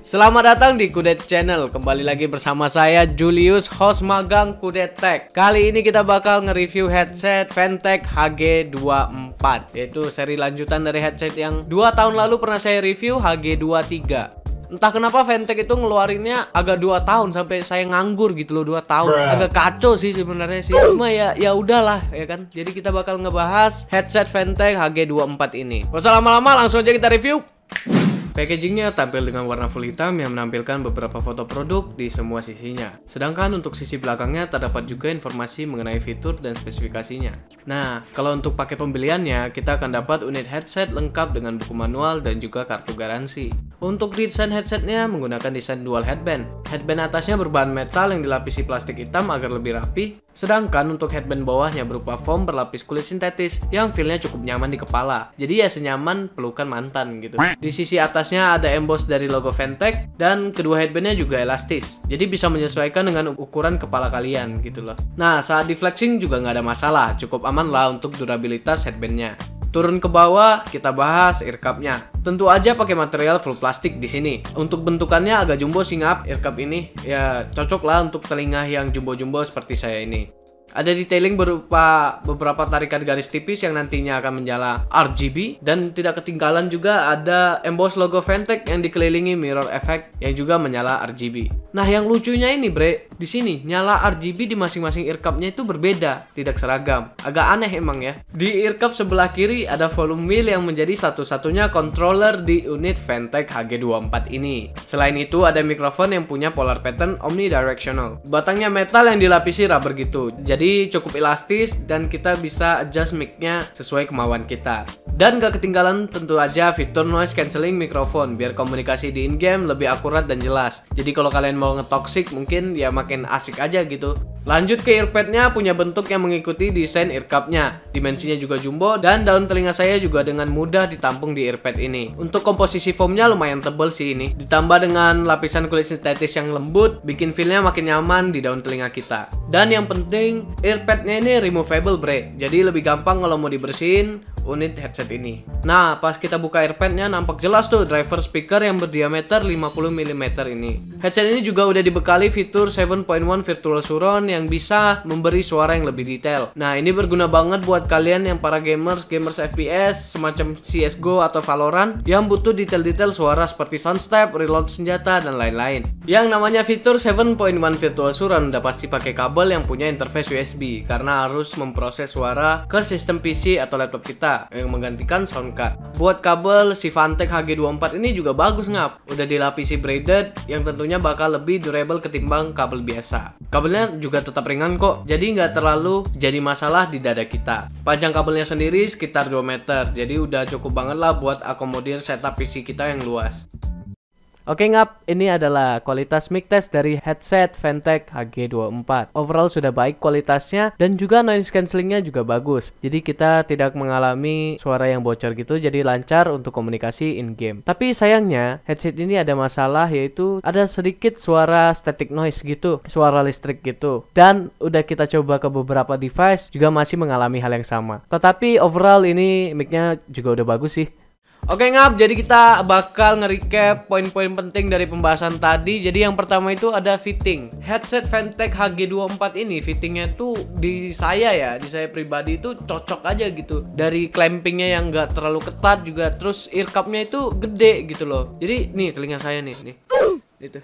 Selamat datang di Kudet Channel. Kembali lagi bersama saya Julius, host magang Kudet Tech. Kali ini kita bakal nge-review headset Fantech HG24, yaitu seri lanjutan dari headset yang 2 tahun lalu pernah saya review, HG23. Entah kenapa Fantech itu ngeluarinnya agak 2 tahun sampai saya nganggur gitu loh, 2 tahun. Agak kacau sih sebenarnya sih. Cuma ya udahlah ya kan. Jadi kita bakal ngebahas headset Fantech HG24 ini. Gak usah lama-lama, langsung aja kita review. Packagingnya tampil dengan warna full hitam yang menampilkan beberapa foto produk di semua sisinya. Sedangkan untuk sisi belakangnya terdapat juga informasi mengenai fitur dan spesifikasinya. Nah, kalau untuk paket pembeliannya, kita akan dapat unit headset lengkap dengan buku manual dan juga kartu garansi. Untuk desain headsetnya menggunakan desain dual headband. Headband atasnya berbahan metal yang dilapisi plastik hitam agar lebih rapi. Sedangkan untuk headband bawahnya berupa foam berlapis kulit sintetis yang feelnya cukup nyaman di kepala. Jadi ya senyaman pelukan mantan gitu. Di sisi atasnya ada emboss dari logo Fantech dan kedua headbandnya juga elastis. Jadi bisa menyesuaikan dengan ukuran kepala kalian gitu loh. Nah, saat di flexing juga nggak ada masalah. Cukup aman lah untuk durabilitas headbandnya. Turun ke bawah, kita bahas earcupnya. Tentu aja pakai material full plastik di sini. Untuk bentukannya agak jumbo sih ngap, earcup ini. Ya cocok lah untuk telinga yang jumbo-jumbo seperti saya ini. Ada detailing berupa beberapa tarikan garis tipis yang nantinya akan menyala RGB. Dan tidak ketinggalan juga ada emboss logo Fantech yang dikelilingi mirror effect yang juga menyala RGB. Nah, yang lucunya ini bre, di sini nyala RGB di masing-masing earcupnya itu berbeda, tidak seragam. Agak aneh emang ya. Di earcup sebelah kiri ada volume wheel yang menjadi satu-satunya controller di unit Fantech HG24 ini. Selain itu ada mikrofon yang punya polar pattern omnidirectional. Batangnya metal yang dilapisi rubber gitu. Jadi cukup elastis dan kita bisa adjust mic-nya sesuai kemauan kita. Dan gak ketinggalan tentu aja fitur noise cancelling mikrofon biar komunikasi di in-game lebih akurat dan jelas. Jadi kalau kalian mau ngetoxic mungkin ya makin asik aja gitu. Lanjut ke earpadnya, punya bentuk yang mengikuti desain earcupnya. Dimensinya juga jumbo dan daun telinga saya juga dengan mudah ditampung di earpad ini. Untuk komposisi foamnya lumayan tebal sih ini. Ditambah dengan lapisan kulit sintetis yang lembut, bikin feelnya makin nyaman di daun telinga kita. Dan yang penting, earpadnya ini removable bre. Jadi lebih gampang kalau mau dibersihin unit headset ini. Nah, pas kita buka earpadnya nampak jelas tuh driver speaker yang berdiameter 50 mm ini. Headset ini juga udah dibekali fitur 7.1 virtual surround yang bisa memberi suara yang lebih detail. Nah, ini berguna banget buat kalian yang para gamers FPS semacam CSGO atau Valorant yang butuh detail-detail suara seperti soundstep, reload senjata, dan lain-lain. Yang namanya fitur 7.1 virtual surround udah pasti pakai kabel yang punya interface USB karena harus memproses suara ke sistem PC atau laptop kita yang menggantikan sound card. Buat kabel si Fantech HG24 ini juga bagus ngap. Udah dilapisi braided yang tentunya bakal lebih durable ketimbang kabel biasa. Kabelnya juga tetap ringan kok, jadi nggak terlalu jadi masalah di dada kita. Panjang kabelnya sendiri sekitar 2 meter, jadi udah cukup banget lah buat akomodir setup PC kita yang luas. Oke ngap, ini adalah kualitas mic test dari headset Fantech HG24. Overall sudah baik kualitasnya dan juga noise cancellingnya juga bagus. Jadi kita tidak mengalami suara yang bocor gitu, jadi lancar untuk komunikasi in-game. Tapi sayangnya headset ini ada masalah, yaitu ada sedikit suara static noise gitu, suara listrik gitu. Dan udah kita coba ke beberapa device juga masih mengalami hal yang sama. Tetapi overall ini mic-nya juga udah bagus sih. Oke ngap, jadi kita bakal nge-recap poin-poin penting dari pembahasan tadi. Jadi yang pertama itu ada fitting. Headset Fantech HG24 ini fittingnya tuh di saya pribadi itu cocok aja gitu. Dari clampingnya yang gak terlalu ketat juga, terus earcupnya itu gede gitu loh. Jadi nih telinga saya nih itu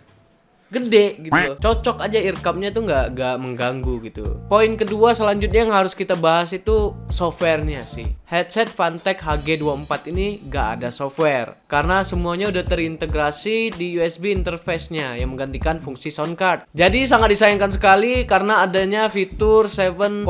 gede gitu loh. Cocok aja earcupnya tuh nggak mengganggu gitu. Poin kedua selanjutnya yang harus kita bahas itu softwarenya sih. Headset Fantech HG24 ini nggak ada software karena semuanya udah terintegrasi di USB interface-nya yang menggantikan fungsi sound card. Jadi sangat disayangkan sekali karena adanya fitur 7.1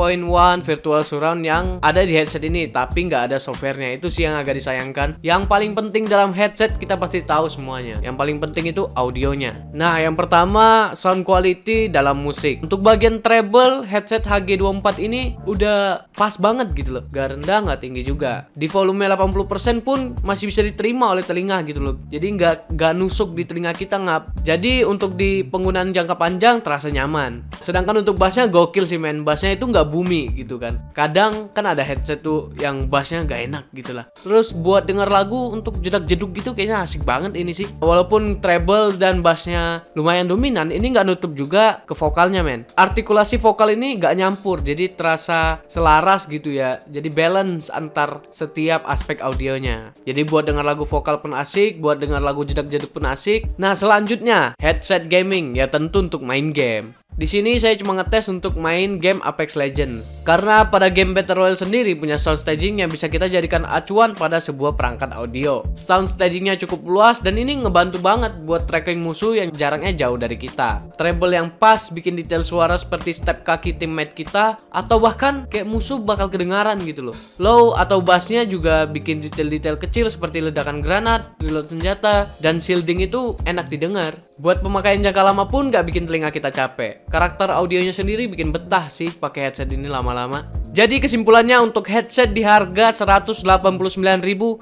virtual surround yang ada di headset ini, tapi nggak ada softwarenya. Itu sih yang agak disayangkan. Yang paling penting dalam headset kita pasti tahu semuanya. Yang paling penting itu audionya. Nah, yang pertama sound quality dalam musik. Untuk bagian treble, headset HG24 ini udah pas banget gitu loh. Gak rendah, gak tinggi juga. Di volume 80% pun masih bisa diterima oleh telinga telinga gitu loh. Jadi nggak nusuk di telinga kita, ngap. Jadi untuk di penggunaan jangka panjang terasa nyaman. Sedangkan untuk bassnya gokil sih men. Bassnya itu nggak boomy gitu kan. Kadang kan ada headset tuh yang bassnya nggak enak gitu lah. Terus buat denger lagu untuk jedak-jeduk gitu kayaknya asik banget ini sih. Walaupun treble dan bassnya lumayan dominan, ini nggak nutup juga ke vokalnya men. Artikulasi vokal ini nggak nyampur, jadi terasa selaras gitu ya. Jadi balance antar setiap aspek audionya. Jadi buat dengar lagu vokal pun asik, buat dengar lagu jedak-jeduk pun asik. Nah selanjutnya headset gaming, ya tentu untuk main game. Di sini saya cuma ngetes untuk main game Apex Legends. Karena pada game Battle Royale sendiri punya sound staging yang bisa kita jadikan acuan pada sebuah perangkat audio. Sound stagingnya cukup luas dan ini ngebantu banget buat tracking musuh yang jaraknya jauh dari kita. Treble yang pas bikin detail suara seperti step kaki teammate kita, atau bahkan kayak musuh bakal kedengaran gitu loh. Low atau bassnya juga bikin detail-detail kecil seperti ledakan granat, reload senjata, dan shielding itu enak didengar. Buat pemakaian jangka lama pun gak bikin telinga kita capek. Karakter audionya sendiri bikin betah sih pakai headset ini lama-lama. Jadi kesimpulannya untuk headset di harga 189.000,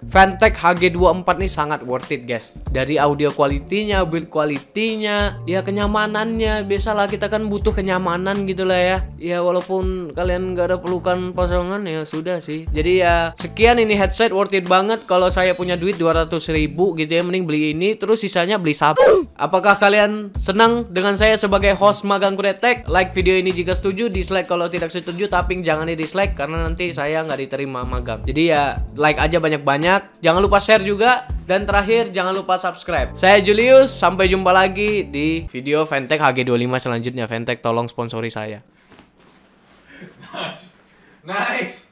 Fantech HG24 nih sangat worth it guys. Dari audio quality-nya, build quality-nya, ya kenyamanannya. Biasalah kita kan butuh kenyamanan gitu lah ya. Ya walaupun kalian gak ada pelukan pasangan ya sudah sih. Jadi ya sekian, ini headset worth it banget. Kalau saya punya duit 200.000 gitu ya, mending beli ini terus sisanya beli sapu. Apakah kalian senang dengan saya sebagai host Magang Kudet Tech? Like video ini jika setuju, dislike kalau tidak setuju, tapi jangan dislike karena nanti saya nggak diterima magang. Jadi ya like aja banyak-banyak. Jangan lupa share juga. Dan terakhir jangan lupa subscribe. Saya Julius, sampai jumpa lagi di video Fantech HG25 selanjutnya. Fantech tolong sponsori saya. Nice.